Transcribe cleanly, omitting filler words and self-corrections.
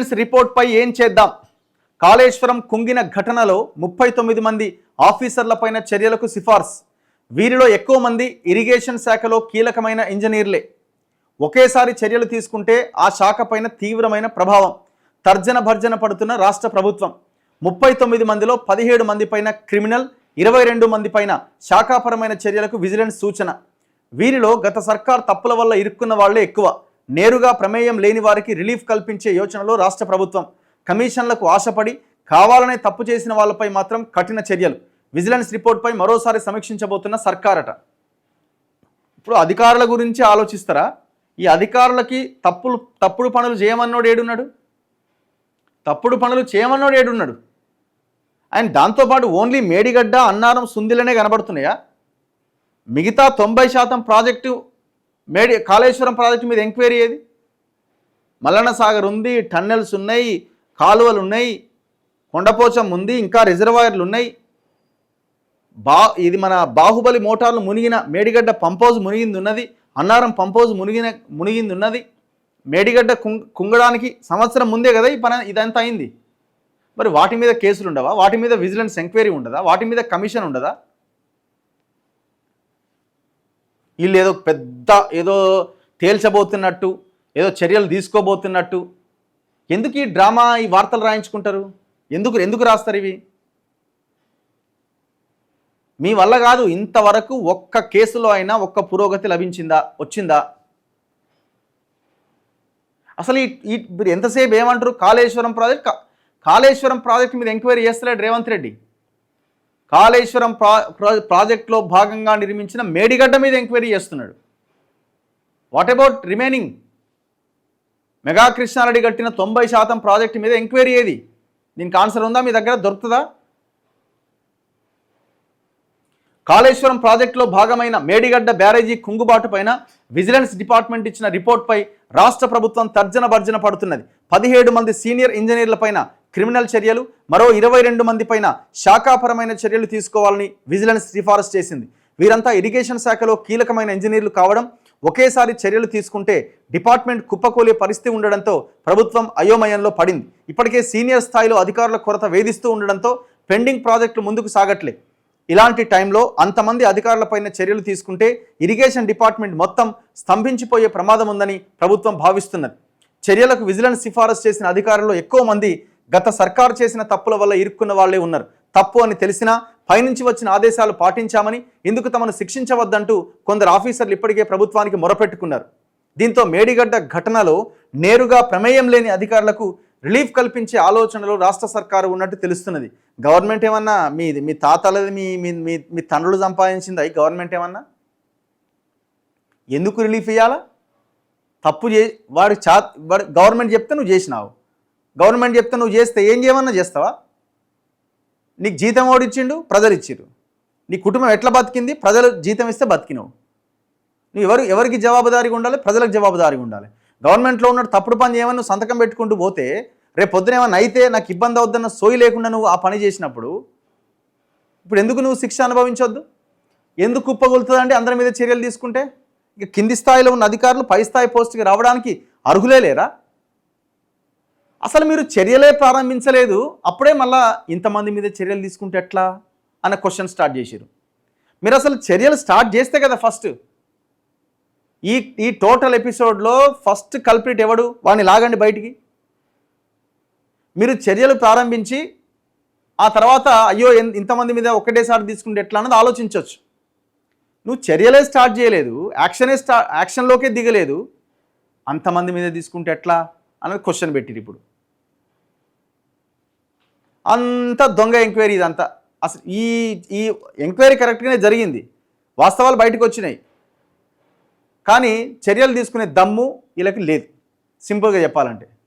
Vigilance రిపోర్ట్పై ఏం చేద్దాం? కాళేశ్వరం కుంగిన ఘటనలో 39 మంది ఆఫీసర్లపైన చర్యలకు సిఫార్సు. వీరిలో ఎక్కువ మంది ఇరిగేషన్ శాఖలో కీలకమైన ఇంజనీర్లే. ఒకేసారి చర్యలు తీసుకుంటే ఆ శాఖపైన తీవ్రమైన ప్రభావం. తర్జన భర్జన పడుతున్న రాష్ట్ర ప్రభుత్వం. 39 మందిలో 17 మంది పైన క్రిమినల్, 22 మంది పైన శాఖాపరమైన చర్యలకు విజిలెన్స్ సూచన. వీరిలో గత సర్కార్ తప్పుల వల్ల ఇరుక్కున్న వాళ్లే ఎక్కువ. నేరుగా ప్రమేయం లేని వారికి రిలీఫ్ కల్పించే యోచనలో రాష్ట్ర ప్రభుత్వం. కమిషన్లకు ఆశపడి కావాలనే తప్పు చేసిన వాళ్ళపై మాత్రం కఠిన చర్యలు. విజిలెన్స్ రిపోర్ట్పై మరోసారి సమీక్షించబోతున్న సర్కారట. ఇప్పుడు అధికారుల గురించి ఆలోచిస్తారా? ఈ అధికారులకి తప్పుడు పనులు చేయమన్నోడు ఏడున్నాడు? తప్పుడు పనులు చేయమన్నోడు ఏడున్నాడు? అండ్ దాంతోపాటు ఓన్లీ మేడిగడ్డ, అన్నారం, సుందిలనే కనబడుతున్నాయా? మిగతా 90% ప్రాజెక్టు కాళేశ్వరం ప్రాజెక్టు మీద ఎంక్వైరీ ఏది? మల్లన్న సాగర్ ఉంది, టన్నెల్స్ ఉన్నాయి, కాలువలు ఉన్నాయి, కొండపోచం ఉంది, ఇంకా రిజర్వాయర్లు ఉన్నాయి. ఇది మన బాహుబలి మోటార్లు మునిగిన మేడిగడ్డ పంపౌజ్ మునిగింది ఉన్నది, అన్నారం పంపౌజ్ మునిగింది ఉన్నది. మేడిగడ్డ కుంగడానికి సంవత్సరం ముందే కదా ఇదంతా అయింది. మరి వాటి మీద కేసులు ఉండవా? వాటి మీద విజిలెన్స్ ఎంక్వైరీ ఉండదా? వాటి మీద కమిషన్ ఉండదా? వీళ్ళు ఏదో తేల్చబోతున్నట్టు, ఏదో చర్యలు తీసుకోబోతున్నట్టు ఎందుకు ఈ డ్రామా, ఈ వార్తలు రాయించుకుంటారు? ఎందుకు రాస్తారు ఇవి? మీ వల్ల కాదు. ఇంతవరకు ఒక్క కేసులో అయినా ఒక్క పురోగతి వచ్చిందా? అసలు మీరు ఎంతసేపు ఏమంటారు? కాళేశ్వరం ప్రాజెక్ట్ మీద ఎంక్వైరీ చేస్తలేడు రేవంత్ రెడ్డి. కాళేశ్వరం ప్రాజెక్టులో భాగంగా నిర్మించిన మేడిగడ్డ మీద ఎంక్వైరీ చేస్తున్నాడు. What about remaining? Megha Krishna కట్టిన 90% ప్రాజెక్టు మీద ఎంక్వైరీ ఏది? దీనికి ఆన్సర్ ఉందా? మీ దగ్గర దొరుకుతుందా? కాళేశ్వరం ప్రాజెక్టులో భాగమైన మేడిగడ్డ బ్యారేజీ కుంగుబాటు పైన విజిలెన్స్ డిపార్ట్మెంట్ ఇచ్చిన రిపోర్ట్పై రాష్ట్ర ప్రభుత్వం తర్జన భర్జన పడుతున్నది. 17 మంది సీనియర్ ఇంజనీర్లపైన క్రిమినల్ చర్యలు, మరో 22 మంది పైన శాఖాపరమైన చర్యలు తీసుకోవాలని విజిలెన్స్ సిఫారసు చేసింది. వీరంతా ఇరిగేషన్ శాఖలో కీలకమైన ఇంజనీర్లు కావడం, ఒకేసారి చర్యలు తీసుకుంటే డిపార్ట్మెంట్ కుప్పకూలే పరిస్థితి ఉండడంతో ప్రభుత్వం అయోమయంలో పడింది. ఇప్పటికే సీనియర్ స్థాయిలో అధికారుల కొరత వేధిస్తూ ఉండడంతో పెండింగ్ ప్రాజెక్టులు ముందుకు సాగట్లే. ఇలాంటి టైంలో అంతమంది అధికారులపైన చర్యలు తీసుకుంటే ఇరిగేషన్ డిపార్ట్మెంట్ మొత్తం స్తంభించిపోయే ప్రమాదం ఉందని ప్రభుత్వం భావిస్తున్నది. చర్యలకు విజిలెన్స్ సిఫారసు చేసిన అధికారుల్లో ఎక్కువ మంది గత సర్కారు చేసిన తప్పుల వల్ల ఇరుక్కున్న వాళ్లే ఉన్నారు. తప్పు అని తెలిసినా పైనుంచి వచ్చిన ఆదేశాలు పాటించామని, ఇందుకు తమను శిక్షించవద్దంటూ కొందరు ఆఫీసర్లు ఇప్పటికే ప్రభుత్వానికి మొరపెట్టుకున్నారు. దీంతో మేడిగడ్డ ఘటనలో నేరుగా ప్రమేయం లేని అధికారులకు రిలీఫ్ కల్పించే ఆలోచనలో రాష్ట్ర సర్కారు ఉన్నట్టు తెలుస్తున్నది. గవర్నమెంట్ ఏమన్నా మీ తాతలది మీ తండ్రులు సంపాదించిందా ఈ గవర్నమెంట్ ఏమన్నా? ఎందుకు రిలీఫ్ ఇవ్వాలా? తప్పు వాడు గవర్నమెంట్ చెప్తే నువ్వు చేసినావు, గవర్నమెంట్ చెప్తే నువ్వు చేస్తే ఏం చేయమన్నా చేస్తావా? నీకు జీతం ఓడిచ్చిండు, ప్రజలు ఇచ్చిర్రు. నీ కుటుంబం ఎట్లా బతికింది? ప్రజలు జీతం ఇస్తే బతికినావు. నువ్వు ఎవరికి జవాబుదారీగా ఉండాలి? ప్రజలకు జవాబుదారీగా ఉండాలి. గవర్నమెంట్లో ఉన్న తప్పుడు పని చేయమని నువ్వు సంతకం పెట్టుకుంటూ పోతే రేపు పొద్దున ఏమన్నా అయితే నాకు ఇబ్బంది అవుద్దన్న సోయి లేకుండా నువ్వు ఆ పని చేసినప్పుడు ఇప్పుడు ఎందుకు నువ్వు శిక్ష అనుభవించొద్దు? ఎందుకు కుప్పగొలుతుందంటే అందరి మీద చర్యలు తీసుకుంటే ఇక కింది స్థాయిలో ఉన్న అధికారులు పై స్థాయి పోస్టుకి రావడానికి అర్హులే లేరా? అసలు మీరు చర్యలే ప్రారంభించలేదు, అప్పుడే మళ్ళా ఇంతమంది మీద చర్యలు తీసుకుంటే ఎట్లా అన్న క్వశ్చన్ స్టార్ట్ చేశారు. మీరు అసలు చర్యలు స్టార్ట్ చేస్తే కదా ఫస్ట్. ఈ టోటల్ ఎపిసోడ్లో ఫస్ట్ కల్ప్రిట్ ఎవడు? వాడిని లాగండి బయటికి. మీరు చర్యలు ప్రారంభించి ఆ తర్వాత అయ్యో ఇంతమంది మీద ఒకటేసారి తీసుకుంటే ఎట్లా అన్నది ఆలోచించవచ్చు. నువ్వు చర్యలే స్టార్ట్ చేయలేదు, యాక్షన్లోకే దిగలేదు, అంతమంది మీద తీసుకుంటే ఎట్లా అన్నది క్వశ్చన్ పెట్టిరు. ఇప్పుడు అంత దొంగ ఎంక్వైరీ ఇదంతా. అసలు ఈ ఎంక్వైరీ కరెక్ట్గానే జరిగింది, వాస్తవాలు బయటకు వచ్చినాయి, కానీ చర్యలు తీసుకునే దమ్ము వీళ్ళకి లేదు, సింపుల్గా చెప్పాలంటే.